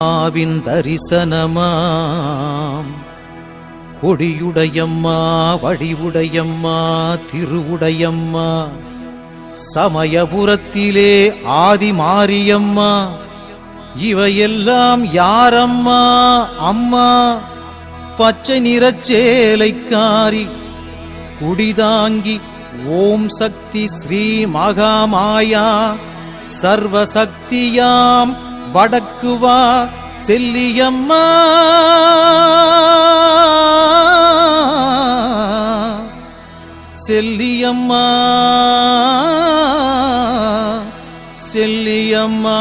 ஆவின் தரிசனமாம் கொடியுடையம்மா வடிவுடையம்மா திருவுடையம்மா சமயபுரத்திலே ஆதி மாரியம்மா இவையெல்லாம் யாரம்மா அம்மா பச்சை நிறச்சேலைக்காரி குடிதாங்கி ஓம் சக்தி ஸ்ரீ மகாமாயா சர்வசக்தியாம் வடக்குவா செல்லியம்மா செல்லியம்மா செல்லியம்மா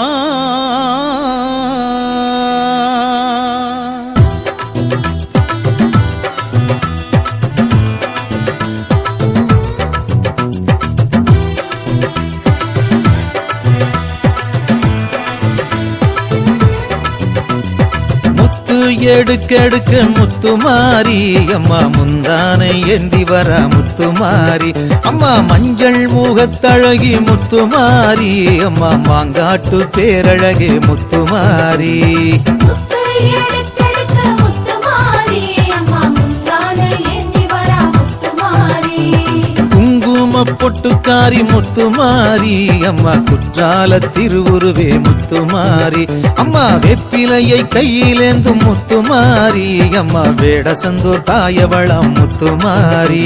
எடுக்கெடுக்க முத்துமாரி அம்மா முந்தானை ஏந்தி வர முத்துமாரி அம்மா மஞ்சள் முகத்தழகி முத்துமாரி அம்மா மாங்காட்டு பேரழகே முத்துமாரி பொட்டுக்காரி முத்துமாரி அம்மா குற்றால திருவுருவே முத்துமாரி அம்மா வெப்பிலையை கையிலேந்தும் முத்துமாரி அம்மா வேடசந்தூர் தாயவளம் முத்துமாரி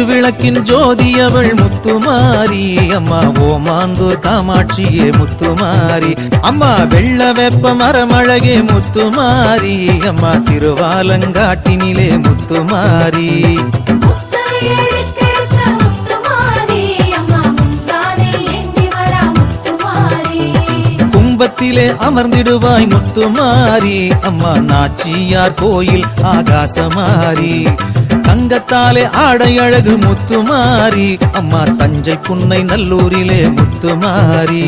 திருவிளக்கின் ஜோதியவள் முத்துமாரி அம்மா ஓமாந்தூர் காமாட்சியே முத்துமாரி அம்மா வெள்ள வெப்ப மரமழகே முத்துமாரி அம்மா திருவாலங்காட்டினிலே முத்துமாரி கும்பத்திலே அமர்ந்திடுவாய் முத்துமாரி அம்மா நாச்சியார் கோயில் ஆகாசமாரி தங்கத்தாலே ஆடை அழகு முத்துமாரி அம்மா தஞ்சை புன்னை நல்லூரிலே முத்துமாரி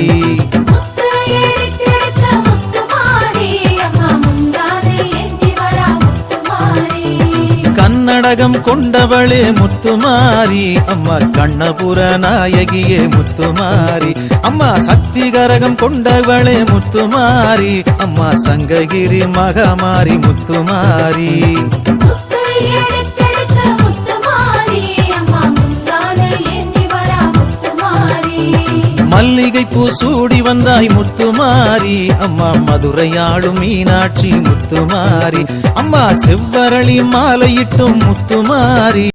கன்னடகம் கொண்டவளே முத்துமாரி அம்மா கண்ணபுர நாயகியே முத்துமாரி அம்மா சக்தி கரகம் கொண்டவளே முத்துமாரி அம்மா சங்ககிரி மகமாரி முத்துமாரி மல்லிகை பூ சூடி வந்தாய் முத்துமாரி அம்மா மதுரையாடும் மீனாட்சி முத்துமாரி அம்மா செவ்வரளி மாலையிட்டும் முத்துமாரி